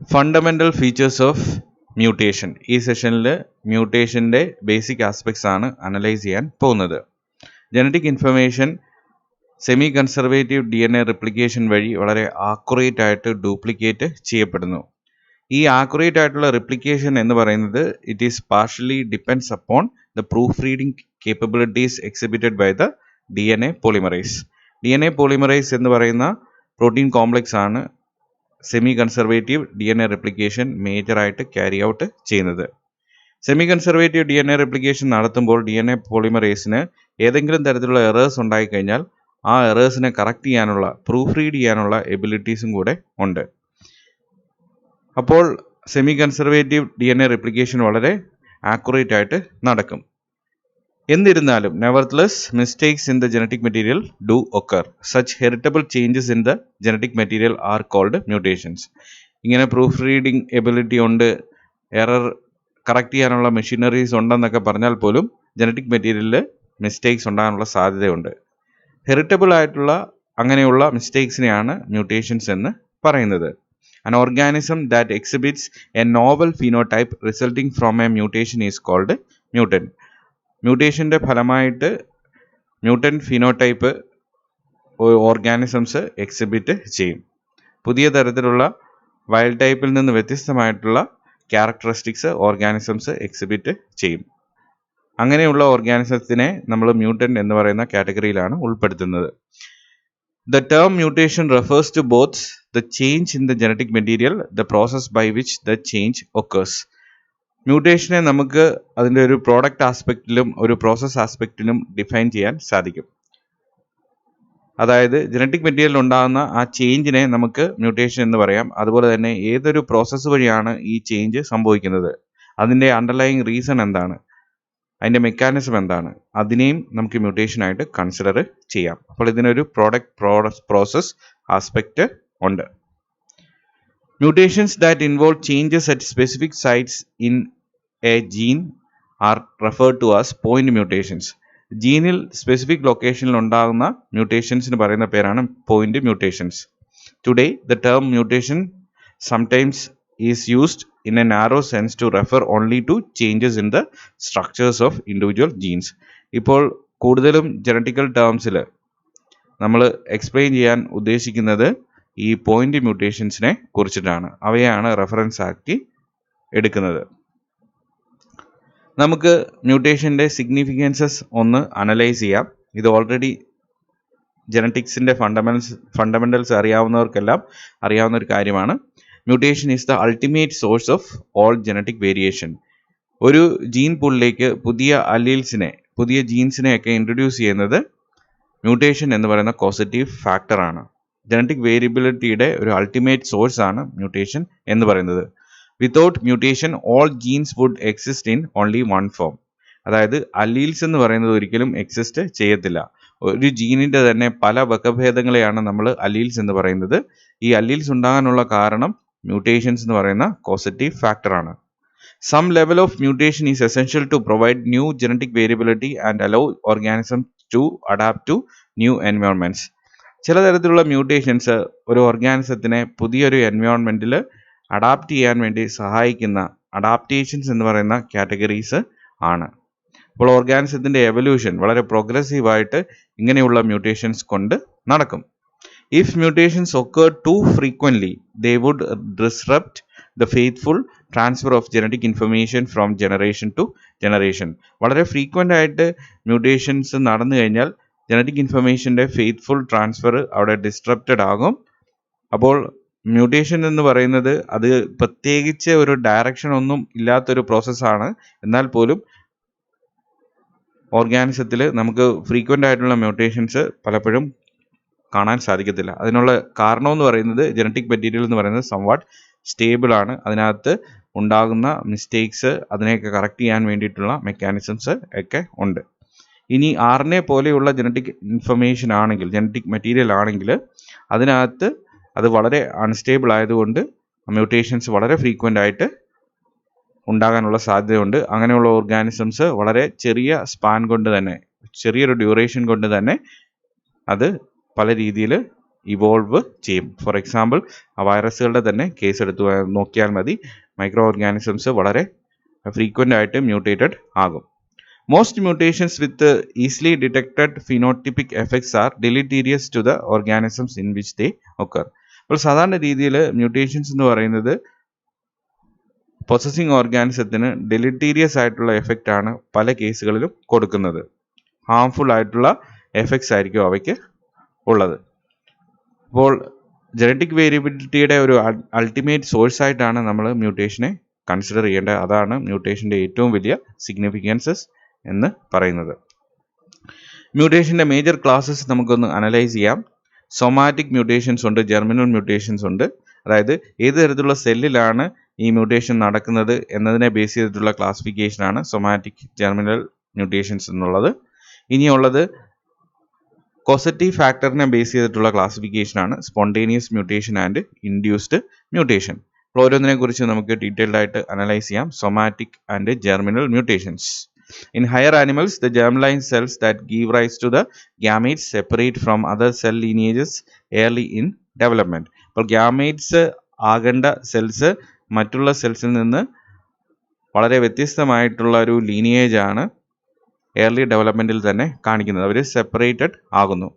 Fundamental features of mutation. ഈ സെഷനിൽ മ്യൂട്ടേഷൻ്റെ basic aspects ആണ് അനലൈസ് ചെയ്യാൻ പോകുന്നത്. Genetic information semi conservative DNA replication വഴി വളരെ ആക്യുറേറ്റ് ആയിട്ട് ഡ്യൂപ്ലിക്കേറ്റ് ചെയ്യപ്പെടുന്നു. ഈ ആക്യുറേറ്റ് ആയിട്ടുള്ള റിപ്ലിക്കേഷൻ എന്ന് പറയുന്നത് it is partially depends upon the proof reading capabilities exhibited by the DNA polymerase. DNA polymerase എന്ന് പറയുന്ന പ്രോട്ടീൻ കോംപ്ലക്സ് ആണ് സെമി കൺസർവേറ്റീവ് DNA റിപ്ലിക്കേഷൻ മേജറായിട്ട് ക്യാരി ഔട്ട് ചെയ്യുന്നത്. സെമി കൺസർവേറ്റീവ് DNA റിപ്ലിക്കേഷൻ നടത്തുമ്പോൾ DNA പോളിമറേസിന് ഏതെങ്കിലും തരത്തിലുള്ള എറേഴ്സ് ഉണ്ടായിക്കഴിഞ്ഞാൽ ആ എറേഴ്സിനെ കറക്റ്റ് ചെയ്യാനുള്ള പ്രൂഫ് റീഡ് ചെയ്യാനുള്ള എബിലിറ്റീസും കൂടെ ഉണ്ട്. അപ്പോൾ സെമി കൺസർവേറ്റീവ് DNA റിപ്ലിക്കേഷൻ വളരെ ആക്യുറേറ്റ് ആയിട്ട് നടക്കും. എന്നിരുന്നാലും nevertheless mistakes in the genetic material do occur. Such heritable changes in the genetic material are called mutations. ഇങ്ങനെ പ്രൂഫ് റീഡിംഗ് എബിലിറ്റി ഉണ്ട്, എറർ കറക്റ്റ് ചെയ്യാനുള്ള മെഷീനറീസ് ഉണ്ടെന്നൊക്കെ പറഞ്ഞാൽ പോലും ജനറ്റിക് മെറ്റീരിയലിൽ മിസ്റ്റേക്സ് ഉണ്ടാകാനുള്ള സാധ്യതയുണ്ട്. ഹെറിറ്റബിൾ ആയിട്ടുള്ള അങ്ങനെയുള്ള മിസ്റ്റേക്സിനെയാണ് മ്യൂട്ടേഷൻസ് എന്ന് പറയുന്നത്. An organism that exhibits a novel phenotype resulting from a mutation is called mutant. മ്യൂട്ടേഷൻ്റെ ഫലമായിട്ട് മ്യൂട്ടൻ്റ് ഫിനോടൈപ്പ് ഓർഗാനിസംസ് എക്സിബിറ്റ് ചെയ്യും. പുതിയ തരത്തിലുള്ള വൈൽഡ് ടൈപ്പിൽ നിന്ന് വ്യത്യസ്തമായിട്ടുള്ള ക്യാരക്ടറിസ്റ്റിക്സ് ഓർഗാനിസംസ് എക്സിബിറ്റ് ചെയ്യും. അങ്ങനെയുള്ള ഓർഗാനിസത്തിനെ നമ്മൾ മ്യൂട്ടൻ്റ് എന്ന് പറയുന്ന കാറ്റഗറിയിലാണ് ഉൾപ്പെടുത്തുന്നത്. The term mutation refers to both the change in the genetic material, the process by which the change occurs. മ്യൂട്ടേഷനെ നമുക്ക് അതിൻ്റെ ഒരു പ്രോഡക്റ്റ് ആസ്പെക്റ്റിലും ഒരു പ്രോസസ് ആസ്പെക്റ്റിലും ഡിഫൈൻ ചെയ്യാൻ സാധിക്കും. അതായത് ജനറ്റിക് മെറ്റീരിയൽ ഉണ്ടാകുന്ന ആ ചേഞ്ചിനെ നമുക്ക് മ്യൂട്ടേഷൻ എന്ന് പറയാം. അതുപോലെ തന്നെ ഏതൊരു പ്രോസസ്സ് വഴിയാണ് ഈ ചേഞ്ച് സംഭവിക്കുന്നത്, അതിൻ്റെ അണ്ടർലൈങ് റീസൺ എന്താണ്, അതിൻ്റെ മെക്കാനിസം എന്താണ്, അതിനെയും നമുക്ക് മ്യൂട്ടേഷനായിട്ട് കൺസിഡർ ചെയ്യാം. അപ്പോൾ ഇതിനൊരു പ്രോസസ് ആസ്പെക്റ്റ് ഉണ്ട്. Mutations that involve changes at specific sites in a gene are referred to as point mutations. ജീനിൽ സ്പെസിഫിക് ലൊക്കേഷനിൽ ഉണ്ടാകുന്ന മ്യൂട്ടേഷൻസിന് പറയുന്ന പേരാണ് point mutations. Today the term mutation sometimes is used in a narrow sense to refer only to changes in the structures of individual genes. ഇപ്പോൾ കൂടുതലും genetical ടേംസിൽ നമ്മൾ explain ചെയ്യാൻ ഉദ്ദേശിക്കുന്നത് ഈ പോയിന്റ് മ്യൂട്ടേഷൻസിനെ കുറിച്ചിട്ടാണ്. അവയാണ് റെഫറൻസ് ആക്കി എടുക്കുന്നത്. നമുക്ക് മ്യൂട്ടേഷൻ്റെ സിഗ്നിഫിക്കൻസസ് ഒന്ന് അനലൈസ് ചെയ്യാം. ഇത് ഓൾറെഡി ജനറ്റിക്സിൻ്റെ ഫണ്ടമെൻ്റൽസ് അറിയാവുന്നവർക്കെല്ലാം അറിയാവുന്ന ഒരു കാര്യമാണ്. Mutation is the ultimate source of all genetic variation. ഒരു ജീൻ പൂളിലേക്ക് പുതിയ ജീൻസിനെയൊക്കെ ഇൻട്രൊഡ്യൂസ് ചെയ്യുന്നത് മ്യൂട്ടേഷൻ എന്ന് പറയുന്ന കോസറ്റീവ് ഫാക്ടറാണ്. ജനറ്റിക് വേരിയബിലിറ്റിയുടെ ഒരു അൾട്ടിമേറ്റ് സോഴ്സ് ആണ് മ്യൂട്ടേഷൻ എന്ന് പറയുന്നത്. Without mutation all genes would exist in only one form. അതായത് അല്ലീൽസ് എന്ന് പറയുന്നത് ഒരിക്കലും എക്സിസ്റ്റ് ചെയ്യത്തില്ല. ഒരു ജീനിൻ്റെ തന്നെ പല വകഭേദങ്ങളെയാണ് നമ്മൾ അല്ലീൽസ് എന്ന് പറയുന്നത്. ഈ അല്ലീൽസ് ഉണ്ടാകാനുള്ള കാരണം മ്യൂട്ടേഷൻസ് എന്ന് പറയുന്ന കോസറ്റീവ് ഫാക്ടറാണ്. Some level of mutation is essential to provide new genetic variability and allow organism to adapt to new environments. ചില തരത്തിലുള്ള മ്യൂട്ടേഷൻസ് ഒരു ഓർഗാനിസത്തിനെ പുതിയൊരു എൻവയോൺമെൻറ്റിൽ അഡാപ്റ്റ് ചെയ്യാൻ വേണ്ടി സഹായിക്കുന്ന അഡാപ്റ്റേഷൻസ് എന്ന് പറയുന്ന കാറ്റഗറീസ് ആണ്. അപ്പോൾ ഓർഗാനിസത്തിൻ്റെ എവല്യൂഷൻ വളരെ പ്രോഗ്രസീവായിട്ട് ഇങ്ങനെയുള്ള മ്യൂട്ടേഷൻസ് കൊണ്ട് നടക്കും. If mutations occur too frequently, they would disrupt the faithful transfer of genetic information from generation to generation. വളരെ ഫ്രീക്വൻ്റ് ആയിട്ട് മ്യൂട്ടേഷൻസ് നടന്നു കഴിഞ്ഞാൽ ജനറ്റിക് ഇൻഫർമേഷൻ്റെ ഫെയ്ത്ത്ഫുൾ ട്രാൻസ്ഫർ അവിടെ ഡിസ്ട്രപ്റ്റഡ് ആകും. അപ്പോൾ മ്യൂട്ടേഷൻ എന്ന് പറയുന്നത് അത് പ്രത്യേകിച്ച് ഒരു ഡയറക്ഷൻ ഒന്നും ഇല്ലാത്തൊരു പ്രോസസ്സാണ്. എന്നാൽ പോലും ഓർഗാനിസത്തിൽ നമുക്ക് ഫ്രീക്വൻ്റ് ആയിട്ടുള്ള മ്യൂട്ടേഷൻസ് പലപ്പോഴും കാണാൻ സാധിക്കത്തില്ല. അതിനുള്ള കാരണമെന്ന് പറയുന്നത് ജനറ്റിക് മെറ്റീരിയൽ എന്ന് പറയുന്നത് സംവാട്ട് സ്റ്റേബിൾ ആണ്. അതിനകത്ത് ഉണ്ടാകുന്ന മിസ്റ്റേക്സ് അതിനെയൊക്കെ കറക്റ്റ് ചെയ്യാൻ വേണ്ടിയിട്ടുള്ള മെക്കാനിസംസ് ഒക്കെ ഉണ്ട്. ഇനി RNA പോലെയുള്ള ജനറ്റിക് ഇൻഫർമേഷൻ ആണെങ്കിൽ, ജനറ്റിക് മെറ്റീരിയൽ ആണെങ്കിൽ അതിനകത്ത് അത് വളരെ അൺസ്റ്റേബിൾ ആയതുകൊണ്ട് മ്യൂട്ടേഷൻസ് വളരെ ഫ്രീക്വൻ്റ് ആയിട്ട് ഉണ്ടാകാനുള്ള സാധ്യതയുണ്ട്. അങ്ങനെയുള്ള ഓർഗാനിസംസ് വളരെ ചെറിയ സ്പാൻ കൊണ്ട് തന്നെ, ചെറിയൊരു ഡ്യൂറേഷൻ കൊണ്ട് തന്നെ അത് പല രീതിയിൽ ഇവോൾവ് ചെയ്യും. ഫോർ എക്സാമ്പിൾ വൈറസുകളുടെ തന്നെ കേസ് എടുത്തു നോക്കിയാൽ മതി. മൈക്രോ ഓർഗാനിസംസ് വളരെ ഫ്രീക്വൻ്റ് ആയിട്ട് മ്യൂട്ടേറ്റഡ് ആകും. Most mutations with easily detected phenotypic effects are deleterious to the organisms in which they occur. അപ്പോൾ സാധാരണ രീതിയിൽ മ്യൂട്ടേഷൻസ് എന്ന് പറയുന്നത് പൊസസിങ് ഓർഗാനിസത്തിന് ഡെലിറ്റീരിയസ് ആയിട്ടുള്ള എഫക്റ്റ് ആണ് പല കേസുകളിലും കൊടുക്കുന്നത്. ഹാംഫുൾ ആയിട്ടുള്ള എഫക്ട്സ് ആയിരിക്കും അവയ്ക്ക് ഉള്ളത്. അപ്പോൾ ജനറ്റിക് വേരിയബിലിറ്റിയുടെ ഒരു അൾട്ടിമേറ്റ് സോഴ്സ് ആയിട്ടാണ് നമ്മൾ മ്യൂട്ടേഷനെ കൺസിഡർ ചെയ്യേണ്ടത്. അതാണ് മ്യൂട്ടേഷൻ്റെ ഏറ്റവും വലിയ സിഗ്നിഫിക്കൻസസ് എന്ന് പറയുന്നത്. മ്യൂട്ടേഷൻ്റെ മേജർ ക്ലാസ്സസ് നമുക്കൊന്ന് അനലൈസ് ചെയ്യാം. സൊമാറ്റിക് മ്യൂട്ടേഷൻസ് ഉണ്ട്, ജെർമിനൽ മ്യൂട്ടേഷൻസ് ഉണ്ട്. അതായത് ഏത് തരത്തിലുള്ള സെല്ലിലാണ് ഈ മ്യൂട്ടേഷൻ നടക്കുന്നത് എന്നതിനെ ബേസ് ചെയ്തിട്ടുള്ള ക്ലാസിഫിക്കേഷനാണ് സൊമാറ്റിക് ജെർമിനൽ മ്യൂട്ടേഷൻസ് എന്നുള്ളത്. ഇനിയുള്ളത് കോസറ്റീവ് ഫാക്ടറിനെ ബേസ് ചെയ്തിട്ടുള്ള ക്ലാസിഫിക്കേഷനാണ് spontaneous mutation and induced mutation. അപ്പോൾ ഓരോന്നിനെ കുറിച്ച് നമുക്ക് ഡീറ്റെയിൽഡ് ആയിട്ട് അനലൈസ് ചെയ്യാം. Somatic and germinal mutations. In higher animals, the germline cells that give rise to the gametes separate from other cell lineages early in development. അപ്പോൾ gametes ആകേണ്ട cells മറ്റുള്ള സെൽസിൽ നിന്ന് വളരെ വ്യത്യസ്തമായിട്ടുള്ള ഒരു ലീനിയേജ് ആണ് എയർലി ഡെവലപ്മെൻറ്റിൽ തന്നെ കാണിക്കുന്നത്. അവർ സെപ്പറേറ്റഡ് ആകുന്നു.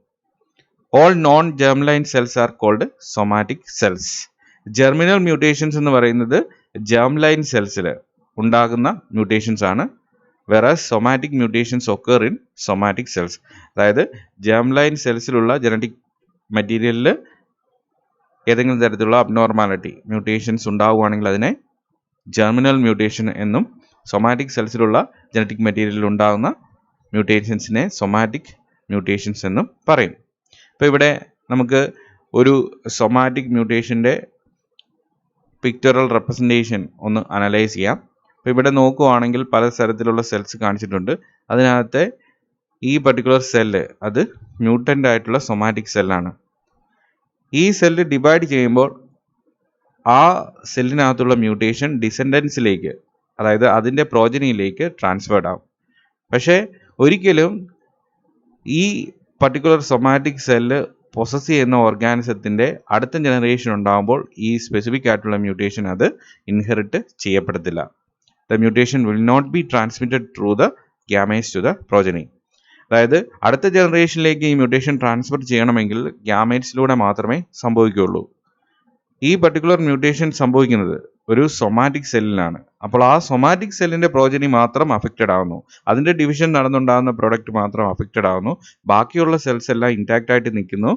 All non germline cells are called somatic cells. Germinal mutations എന്ന് പറയുന്നത് ജെർമലൈൻ സെൽസിൽ ഉണ്ടാകുന്ന മ്യൂട്ടേഷൻസ് ആണ്. whereas somatic mutations occur in somatic cells. അതായത് ജെർമലൈൻ സെൽസിലുള്ള ജനറ്റിക് മെറ്റീരിയലിൽ ഏതെങ്കിലും തരത്തിലുള്ള അബ്നോർമാലിറ്റി മ്യൂട്ടേഷൻസ് ഉണ്ടാവുകയാണെങ്കിൽ അതിനെ ജെർമിനൽ മ്യൂട്ടേഷൻ എന്നും, സൊമാറ്റിക് സെൽസിലുള്ള ജനറ്റിക് മെറ്റീരിയലിൽ ഉണ്ടാകുന്ന മ്യൂട്ടേഷൻസിനെ സൊമാറ്റിക് മ്യൂട്ടേഷൻസ് എന്നും പറയും. ഇപ്പോൾ ഇവിടെ നമുക്ക് ഒരു സൊമാറ്റിക് മ്യൂട്ടേഷൻ്റെ പിക്ചറൽ റെപ്രസെൻറ്റേഷൻ ഒന്ന് അനലൈസ് ചെയ്യാം. അപ്പോൾ ഇവിടെ നോക്കുകയാണെങ്കിൽ പല തരത്തിലുള്ള സെൽസ് കാണിച്ചിട്ടുണ്ട്. അതിനകത്തെ ഈ പർട്ടിക്കുലർ സെല്ല് അത് മ്യൂട്ടൻ്റ് ആയിട്ടുള്ള സൊമാറ്റിക് സെല്ലാണ്. ഈ സെല്ല് ഡിവൈഡ് ചെയ്യുമ്പോൾ ആ സെല്ലിനകത്തുള്ള മ്യൂട്ടേഷൻ ഡിസെൻഡൻസിലേക്ക്, അതായത് അതിൻ്റെ പ്രോജനിയിലേക്ക് ട്രാൻസ്ഫേർഡ് ആവും. പക്ഷേ ഒരിക്കലും ഈ പർട്ടിക്കുലർ സൊമാറ്റിക് സെല്ല് പൊസസ് ചെയ്യുന്ന ഓർഗാനിസത്തിൻ്റെ അടുത്ത ജനറേഷൻ ഉണ്ടാകുമ്പോൾ ഈ സ്പെസിഫിക് ആയിട്ടുള്ള മ്യൂട്ടേഷൻ അത് inherit ചെയ്യപ്പെടത്തില്ല. The mutation will not be transmitted through the gametes to the progeny. അതായത് അടുത്ത ജനറേഷനിലേക്ക് ഈ മ്യൂട്ടേഷൻ ട്രാൻസ്ഫർ ചെയ്യണമെങ്കിൽ ഗ്യാമേറ്റ്സിലൂടെ മാത്രമേ സംഭവിക്കുകയുള്ളൂ. ഈ പർട്ടിക്കുലർ മ്യൂട്ടേഷൻ സംഭവിക്കുന്നത് ഒരു സൊമാറ്റിക് സെല്ലിലാണ്. അപ്പോൾ ആ സൊമാറ്റിക് സെല്ലിൻ്റെ പ്രോജനി മാത്രം അഫക്റ്റഡ് ആവുന്നു. അതിൻ്റെ ഡിവിഷൻ നടന്നുണ്ടാകുന്ന പ്രൊഡക്റ്റ് മാത്രം അഫക്റ്റഡ് ആവുന്നു. ബാക്കിയുള്ള സെൽസ് എല്ലാം ഇൻടാക്റ്റ് ആയിട്ട് നിൽക്കുന്നു.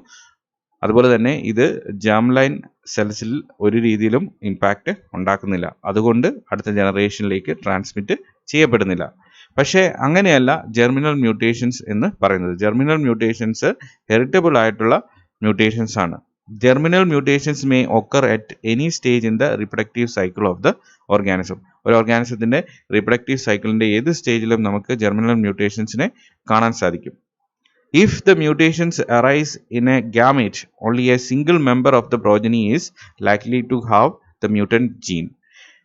അതുപോലെ തന്നെ ഇത് ജെർമലൈൻ സെൽസിൽ ഒരു രീതിയിലും ഇമ്പാക്റ്റ് ഉണ്ടാക്കുന്നില്ല. അതുകൊണ്ട് അടുത്ത ജനറേഷനിലേക്ക് ട്രാൻസ്മിറ്റ് ചെയ്യപ്പെടുന്നില്ല. പക്ഷേ അങ്ങനെയല്ല ജെർമിനൽ മ്യൂട്ടേഷൻസ് എന്ന് പറയുന്നത്. ജെർമിനൽ മ്യൂട്ടേഷൻസ് ഹെറിറ്റബിൾ ആയിട്ടുള്ള മ്യൂട്ടേഷൻസ് ആണ്. Germinal mutations may occur at any stage in the reproductive cycle of the organism. ഒരു ഓർഗാനിസത്തിൻ്റെ റിപ്രൊഡക്റ്റീവ് സൈക്കിളിൻ്റെ ഏത് സ്റ്റേജിലും നമുക്ക് ജെർമിനൽ മ്യൂട്ടേഷൻസിനെ കാണാൻ സാധിക്കും. If the mutations arise in a gamete, only a single member of the progeny is likely to have the mutant gene.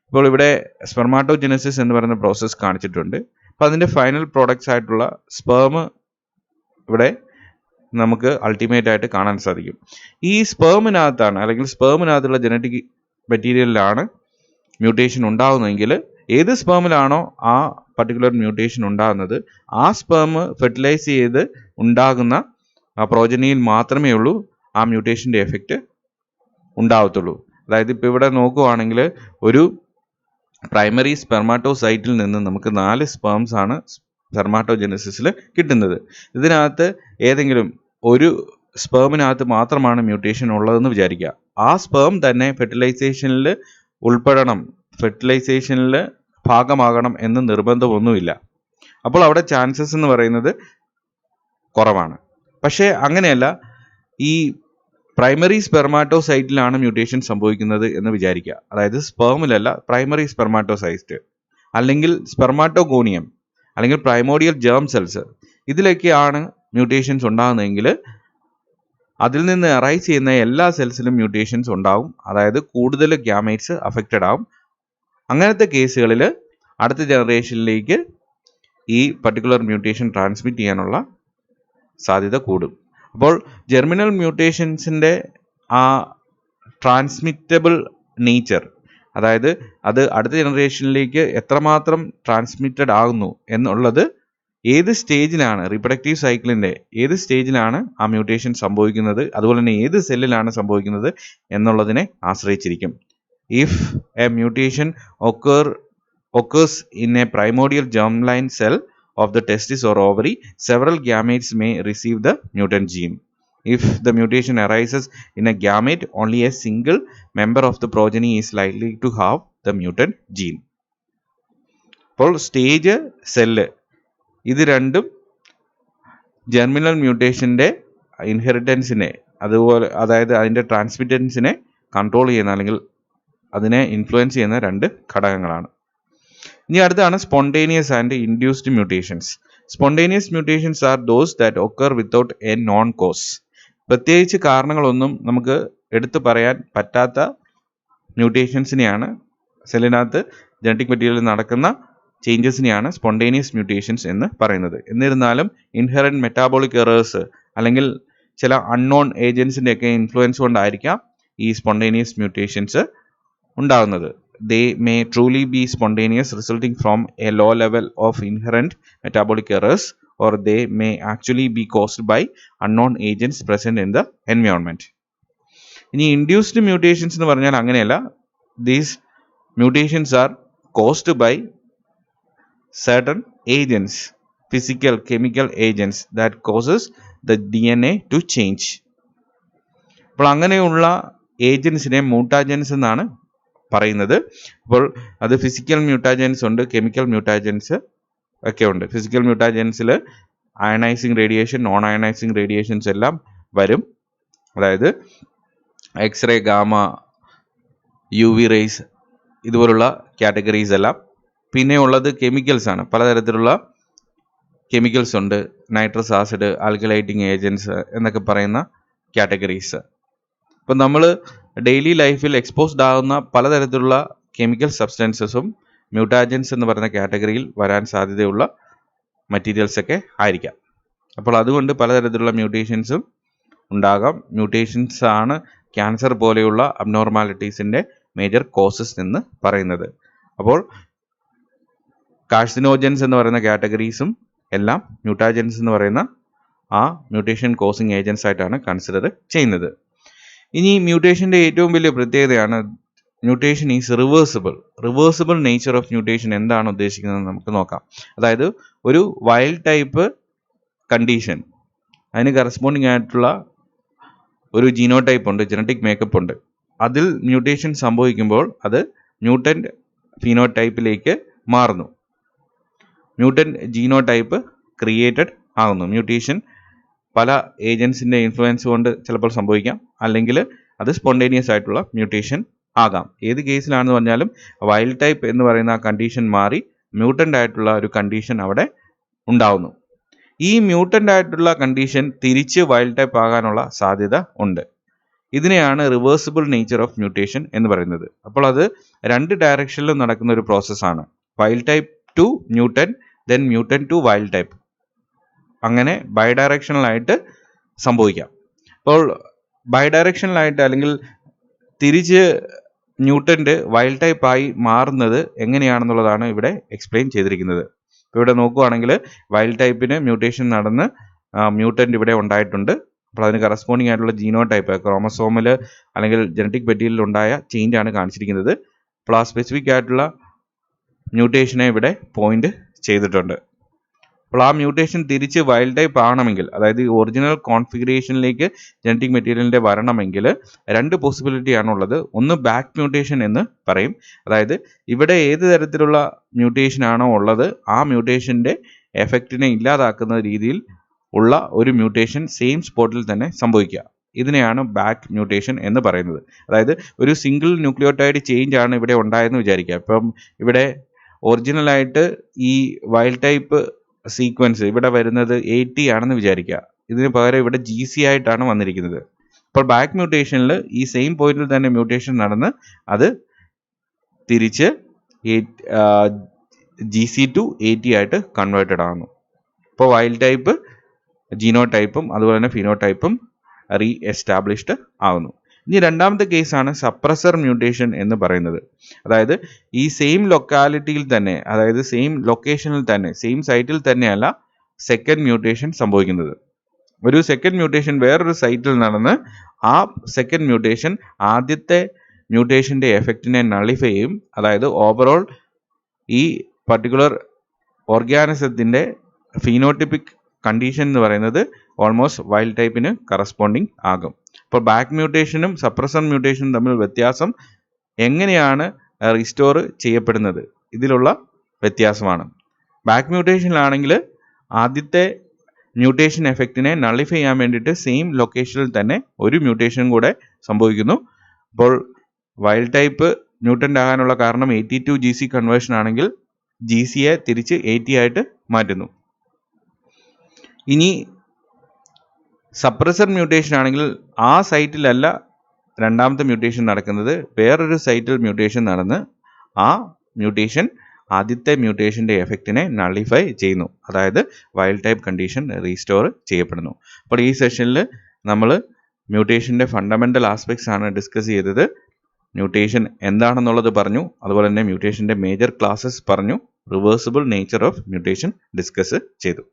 ഇപ്പോൾ ഇവിടെ spermatogenesis എന്ന് പറയുന്ന പ്രോസസ്സ് കാണിച്ചിട്ടുണ്ട്. അപ്പോൾ അതിൻ്റെ ഫൈനൽ പ്രോഡക്ട്സ് ആയിട്ടുള്ള സ്പേം ഇവിടെ നമുക്ക് അൾട്ടിമേറ്റ് ആയിട്ട് കാണാൻ സാധിക്കും. ഈ സ്പേമിനകത്താണ് അല്ലെങ്കിൽ സ്പേമിനകത്തുള്ള ജനറ്റിക് മെറ്റീരിയലിലാണ് മ്യൂട്ടേഷൻ ഉണ്ടാകുന്നതെങ്കിൽ ഏത് സ്പേമിലാണോ ആ പർട്ടിക്കുലർ മ്യൂട്ടേഷൻ ഉണ്ടാകുന്നത് ആ സ്പേം ഫെർട്ടിലൈസ് ചെയ്ത് ഉണ്ടാകുന്ന ആ പ്രോജനിയിൽ മാത്രമേ ഉള്ളൂ ആ മ്യൂട്ടേഷൻ്റെ എഫക്റ്റ് ഉണ്ടാവത്തുള്ളൂ. അതായത് ഇപ്പോൾ ഇവിടെ നോക്കുകയാണെങ്കിൽ ഒരു പ്രൈമറി സ്പെർമാറ്റോസൈറ്റിൽ നിന്ന് നമുക്ക് 4 സ്പേംസ് ആണ് സ്പെർമാറ്റോജെനസിസിൽ കിട്ടുന്നത്. ഇതിനകത്ത് ഏതെങ്കിലും ഒരു സ്പേമിനകത്ത് മാത്രമാണ് മ്യൂട്ടേഷൻ ഉള്ളതെന്ന് വിചാരിക്കുക. ആ സ്പേം തന്നെ ഫെർട്ടിലൈസേഷനിൽ ഉൾപ്പെടണം, ഫെർട്ടിലൈസേഷനിൽ ഭാഗമാകണം എന്ന് നിർബന്ധമൊന്നുമില്ല. അപ്പോൾ അവിടെ ചാൻസസ് എന്ന് പറയുന്നത് കുറവാണ്. പക്ഷേ അങ്ങനെയല്ല, ഈ പ്രൈമറി സ്പെർമാറ്റോസൈറ്റിലാണ് മ്യൂട്ടേഷൻ സംഭവിക്കുന്നത് എന്ന് വിചാരിക്കുക. അതായത് സ്പേമിലല്ല, പ്രൈമറി സ്പെർമാറ്റോസൈറ്റ് അല്ലെങ്കിൽ സ്പെർമാറ്റോഗോണിയം അല്ലെങ്കിൽ പ്രൈമോഡിയൽ ജേം സെൽസ്, ഇതിലൊക്കെയാണ് മ്യൂട്ടേഷൻസ് ഉണ്ടാകുന്നതെങ്കിൽ അതിൽ നിന്ന് അറൈസ് ചെയ്യുന്ന എല്ലാ സെൽസിലും മ്യൂട്ടേഷൻസ് ഉണ്ടാവും. അതായത് കൂടുതൽ ഗ്യാമേറ്റ്സ് അഫക്റ്റഡ് ആവും. അങ്ങനത്തെ കേസുകളിൽ അടുത്ത ജനറേഷനിലേക്ക് ഈ പർട്ടിക്കുലർ മ്യൂട്ടേഷൻ ട്രാൻസ്മിറ്റ് ചെയ്യാനുള്ള സാധ്യത കൂടും. അപ്പോൾ ജെർമിനൽ മ്യൂട്ടേഷൻസിൻ്റെ ആ ട്രാൻസ്മിറ്റബിൾ നേച്ചർ, അതായത് അത് അടുത്ത ജനറേഷനിലേക്ക് എത്രമാത്രം ട്രാൻസ്മിറ്റഡ് ആകുന്നു എന്നുള്ളത് ഏത് സ്റ്റേജിലാണ്, റീപ്രൊഡക്റ്റീവ് സൈക്കിളിൻ്റെ ഏത് സ്റ്റേജിലാണ് ആ മ്യൂട്ടേഷൻ സംഭവിക്കുന്നത്, അതുപോലെ തന്നെ ഏത് സെല്ലിലാണ് സംഭവിക്കുന്നത് എന്നുള്ളതിനെ ആശ്രയിച്ചിരിക്കും. If A mutation occurs in a primordial germline cell of the testis or ovary, several gametes may receive the mutant gene. If the mutation arises in a gamete, only a single member of the progeny is likely to have the mutant gene. അപ്പോൾ stage, cell, ഇത് രണ്ടും germinal മ്യൂട്ടേഷൻ്റെ ഇൻഹെറിറ്റൻസിനെ, അതുപോലെ അതായത് അതിൻ്റെ ട്രാൻസ്മിറ്റൻസിനെ control ചെയ്യുന്ന അല്ലെങ്കിൽ അതിനെ influence ചെയ്യുന്ന രണ്ട് ഘടകങ്ങളാണ്. ഇനി അടുത്താണ് spontaneous and induced mutations. Spontaneous mutations are those that occur without a known cause. പ്രത്യേകിച്ച് കാരണങ്ങളൊന്നും നമുക്ക് എടുത്തു പറയാൻ പറ്റാത്ത മ്യൂട്ടേഷൻസിനെയാണ്, സെല്ലിനകത്ത് ജനറ്റിക് മെറ്റീരിയലിൽ നടക്കുന്ന ചേഞ്ചസിനെയാണ് സ്പോണ്ടേനിയസ് മ്യൂട്ടേഷൻസ് എന്ന് പറയുന്നത്. എന്നിരുന്നാലും ഇൻഹെറൻറ്റ് മെറ്റാബോളിക് എറേഴ്സ് അല്ലെങ്കിൽ ചില അൺനോൺ ഏജൻസിൻ്റെയൊക്കെ ഇൻഫ്ലുവൻസ് കൊണ്ടായിരിക്കാം ഈ സ്പോണ്ടേനിയസ് മ്യൂട്ടേഷൻസ് ഉണ്ടാകുന്നത്. They may truly be spontaneous, resulting from a low level of inherent metabolic errors, or they may actually be caused by unknown agents present in the environment. ഇനി induced mutations എന്ന് പറഞ്ഞാൽ അങ്ങനെയല്ല. These mutations are caused by certain agents, physical, chemical agents that causes the DNA to change. അപ്പോൾ അങ്ങനെയുള്ള ഏജൻസിനെ mutagens എന്നാണ് പറയുന്നത്. അപ്പോൾ അത് ഫിസിക്കൽ മ്യൂട്ടാജൻസ് ഉണ്ട്, കെമിക്കൽ മ്യൂട്ടാജൻസ് ഒക്കെ ഉണ്ട്. ഫിസിക്കൽ മ്യൂട്ടാജൻസിൽ ionising radiation, non ionising radiations എല്ലാം വരും. അതായത് എക്സ്റേ, ഗാമ, UV റേസ്, ഇതുപോലുള്ള കാറ്റഗറീസ് എല്ലാം. പിന്നെ ഉള്ളത് കെമിക്കൽസ് ആണ്. പലതരത്തിലുള്ള കെമിക്കൽസ് ഉണ്ട്, നൈട്രസ് ആസിഡ്, ആൽക്കലൈറ്റിംഗ് ഏജൻസ് എന്നൊക്കെ പറയുന്ന കാറ്റഗറീസ്. ഇപ്പം നമ്മൾ ഡെയിലി ലൈഫിൽ എക്സ്പോസ്ഡ് ആകുന്ന പലതരത്തിലുള്ള കെമിക്കൽ സബ്സ്റ്റൻസസും മ്യൂട്ടാജൻസ് എന്ന് പറയുന്ന കാറ്റഗറിയിൽ വരാൻ സാധ്യതയുള്ള മെറ്റീരിയൽസൊക്കെ ആയിരിക്കാം. അപ്പോൾ അതുകൊണ്ട് പലതരത്തിലുള്ള മ്യൂട്ടേഷൻസും ഉണ്ടാകാം. മ്യൂട്ടേഷൻസ് ആണ് ക്യാൻസർ പോലെയുള്ള അബ്നോർമാലിറ്റീസിൻ്റെ മേജർ കോസസ് എന്ന് പറയുന്നത്. അപ്പോൾ കാർസിനോജൻസ് എന്ന് പറയുന്ന കാറ്റഗറീസും എല്ലാം മ്യൂട്ടാജൻസ് എന്ന് പറയുന്ന ആ മ്യൂട്ടേഷൻ കോസിങ് ഏജൻസ് ആയിട്ടാണ് കൺസിഡർ ചെയ്യുന്നത്. ഇനി മ്യൂട്ടേഷൻ്റെ ഏറ്റവും വലിയ പ്രത്യേകതയാണ് mutation is reversible. Reversible nature of mutation എന്താണ് ഉദ്ദേശിക്കുന്നത് നമുക്ക് നോക്കാം. അതായത് ഒരു വൈൽഡ് ടൈപ്പ് കണ്ടീഷൻ, അതിന് കറസ്പോണ്ടിങ് ആയിട്ടുള്ള ഒരു ജീനോടൈപ്പ് ഉണ്ട്, ജനറ്റിക് മേക്കപ്പ് ഉണ്ട്. അതിൽ മ്യൂട്ടേഷൻ സംഭവിക്കുമ്പോൾ അത് മ്യൂട്ടൻ്റ് ഫീനോടൈപ്പിലേക്ക് മാറുന്നു. മ്യൂട്ടൻ്റ് ജീനോടൈപ്പ് ക്രിയേറ്റഡ് ആകുന്നു. മ്യൂട്ടേഷൻ പല ഏജൻസിൻ്റെ ഇൻഫ്ലുവൻസ് കൊണ്ട് ചിലപ്പോൾ സംഭവിക്കാം, അല്ലെങ്കിൽ അത് സ്പോണ്ടേനിയസ് ആയിട്ടുള്ള മ്യൂട്ടേഷൻ ആകാം. ഏത് കേസിലാണെന്ന് പറഞ്ഞാലും വൈൽഡ് ടൈപ്പ് എന്ന് പറയുന്ന ആ കണ്ടീഷൻ മാറി മ്യൂട്ടൻ്റ് ആയിട്ടുള്ള ഒരു കണ്ടീഷൻ അവിടെ ഉണ്ടാവുന്നു. ഈ മ്യൂട്ടൻ്റ് ആയിട്ടുള്ള കണ്ടീഷൻ തിരിച്ച് വൈൽഡ് ടൈപ്പ് ആകാനുള്ള സാധ്യത ഉണ്ട്. ഇതിനെയാണ് റിവേഴ്സിബിൾ നേച്ചർ ഓഫ് മ്യൂട്ടേഷൻ എന്ന് പറയുന്നത്. അപ്പോൾ അത് രണ്ട് ഡയറക്ഷനിലും നടക്കുന്ന ഒരു പ്രോസസ്സാണ്. Wild type to mutant, then mutant to wild type, അങ്ങനെ ബൈഡയറക്ഷണലായിട്ട് സംഭവിക്കാം. അപ്പോൾ ബൈഡയറക്ഷണലായിട്ട് അല്ലെങ്കിൽ തിരിച്ച് മ്യൂട്ടൻ്റ് വൈൽഡ് ടൈപ്പായി മാറുന്നത് എങ്ങനെയാണെന്നുള്ളതാണ് ഇവിടെ എക്സ്പ്ലെയിൻ ചെയ്തിരിക്കുന്നത്. ഇപ്പോൾ ഇവിടെ നോക്കുകയാണെങ്കിൽ വൈൽഡ് ടൈപ്പിന് മ്യൂട്ടേഷൻ നടന്ന് മ്യൂട്ടൻ്റ് ഇവിടെ ഉണ്ടായിട്ടുണ്ട്. അപ്പോൾ അതിന് കറസ്പോണ്ടിങ് ആയിട്ടുള്ള ജീനോ ടൈപ്പ്, ക്രോമസോമിൽ അല്ലെങ്കിൽ ജനറ്റിക് മെറ്റീരിയലിൽ ഉണ്ടായ ചേഞ്ചാണ് കാണിച്ചിരിക്കുന്നത്. അപ്പോൾ ആ സ്പെസിഫിക് ആയിട്ടുള്ള മ്യൂട്ടേഷനെ ഇവിടെ പോയിന്റ് ചെയ്തിട്ടുണ്ട്. അപ്പോൾ ആ മ്യൂട്ടേഷൻ തിരിച്ച് വൈൽഡ് ടൈപ്പ് ആണെങ്കിൽ, അതായത് ഒറിജിനൽ കോൺഫിഗറേഷനിലേക്ക് ജനറ്റിക് മെറ്റീരിയലിൻ്റെ വരണമെങ്കിൽ രണ്ട് പോസിബിലിറ്റി ആണുള്ളത്. ഒന്ന് ബാക്ക് മ്യൂട്ടേഷൻ എന്ന് പറയും. അതായത് ഇവിടെ ഏത് തരത്തിലുള്ള മ്യൂട്ടേഷൻ ആണോ ഉള്ളത് ആ മ്യൂട്ടേഷൻ്റെ എഫക്റ്റിനെ ഇല്ലാതാക്കുന്ന രീതിയിൽ ഉള്ള ഒരു മ്യൂട്ടേഷൻ സെയിം സ്പോട്ടിൽ തന്നെ സംഭവിക്കുക. ഇതിനെയാണ് ബാക്ക് മ്യൂട്ടേഷൻ എന്ന് പറയുന്നത്. അതായത് ഒരു സിംഗിൾ ന്യൂക്ലിയോടൈഡ് ചേഞ്ച് ആണ് ഇവിടെ ഉണ്ടായെന്ന് വിചാരിക്കുക. ഇപ്പം ഇവിടെ ഒറിജിനലായിട്ട് ഈ വൈൽഡ് ടൈപ്പ് സീക്വൻസ് ഇവിടെ വരുന്നത് 80 ആണെന്ന് വിചാരിക്കുക. ഇതിന് പകരം ഇവിടെ GC ആയിട്ടാണ് വന്നിരിക്കുന്നത്. അപ്പോൾ ബാക്ക് മ്യൂട്ടേഷനിൽ ഈ സെയിം പോയിന്റിൽ തന്നെ മ്യൂട്ടേഷൻ നടന്ന് അത് തിരിച്ച് GC to 80 ആയിട്ട് കൺവേർട്ടഡ് ആകുന്നു. അപ്പോൾ വൈൽഡ് ടൈപ്പ് ജീനോടൈപ്പും അതുപോലെ തന്നെ ഫിനോടൈപ്പും റീ എസ്റ്റാബ്ലിഷ്ഡ് ആവുന്നു. ഇനി രണ്ടാമത്തെ കേസാണ് സപ്രസർ മ്യൂട്ടേഷൻ എന്ന് പറയുന്നത്. അതായത് ഈ സെയിം ലൊക്കാലിറ്റിയിൽ തന്നെ, അതായത് സെയിം ലൊക്കേഷനിൽ തന്നെ, സെയിം സൈറ്റിൽ തന്നെയല്ല സെക്കൻഡ് മ്യൂട്ടേഷൻ സംഭവിക്കുന്നത്. ഒരു സെക്കൻഡ് മ്യൂട്ടേഷൻ വേറൊരു സൈറ്റിൽ നടന്ന് ആ സെക്കൻഡ് മ്യൂട്ടേഷൻ ആദ്യത്തെ മ്യൂട്ടേഷൻ്റെ എഫക്റ്റിനെ നള്ളിഫൈ ചെയ്യും. അതായത് ഓവറോൾ ഈ പർട്ടിക്കുലർ ഓർഗാനിസത്തിൻ്റെ ഫീനോട്ടിപ്പിക് കണ്ടീഷൻ എന്ന് പറയുന്നത് ഓൾമോസ്റ്റ് വൈൽഡ് ടൈപ്പിന് കറസ്പോണ്ടിങ് ആകും. അപ്പോൾ ബാക്ക് മ്യൂട്ടേഷനും സപ്രസർ മ്യൂട്ടേഷനും തമ്മിൽ വ്യത്യാസം എങ്ങനെയാണ് റീസ്റ്റോർ ചെയ്യപ്പെടുന്നത്, ഇതിലുള്ള വ്യത്യാസമാണ്. ബാക്ക് മ്യൂട്ടേഷനിലാണെങ്കിൽ ആദ്യത്തെ മ്യൂട്ടേഷൻ എഫക്റ്റിനെ നള്ളിഫൈ ചെയ്യാൻ വേണ്ടിയിട്ട് സെയിം ലൊക്കേഷനിൽ തന്നെ ഒരു മ്യൂട്ടേഷൻ കൂടെ സംഭവിക്കുന്നു. അപ്പോൾ വൈൽഡ് ടൈപ്പ് മ്യൂട്ടൻ്റ് ആകാനുള്ള കാരണം 82 GC കൺവേർഷൻ ആണെങ്കിൽ GCയെ തിരിച്ച് 80 ആയിട്ട് മാറ്റുന്നു. ഇനി സപ്രസർ മ്യൂട്ടേഷൻ ആണെങ്കിൽ ആ സൈറ്റിലല്ല രണ്ടാമത്തെ മ്യൂട്ടേഷൻ നടക്കുന്നത്, വേറൊരു സൈറ്റിൽ മ്യൂട്ടേഷൻ നടന്ന് ആ മ്യൂട്ടേഷൻ ആദ്യത്തെ മ്യൂട്ടേഷൻ്റെ എഫക്റ്റിനെ നള്ളിഫൈ ചെയ്യുന്നു. അതായത് വൈൽഡ് ടൈപ്പ് കണ്ടീഷൻ റീസ്റ്റോർ ചെയ്യപ്പെടുന്നു. അപ്പോൾ ഈ സെഷനിൽ നമ്മൾ മ്യൂട്ടേഷൻ്റെ ഫണ്ടമെൻ്റൽ ആസ്പെക്ട്സ് ആണ് ഡിസ്കസ് ചെയ്തത്. മ്യൂട്ടേഷൻ എന്താണെന്നുള്ളത് പറഞ്ഞു, അതുപോലെ തന്നെ മ്യൂട്ടേഷൻ്റെ മേജർ ക്ലാസ്സസ് പറഞ്ഞു, reversible nature of mutation discuss ചെയ്തു.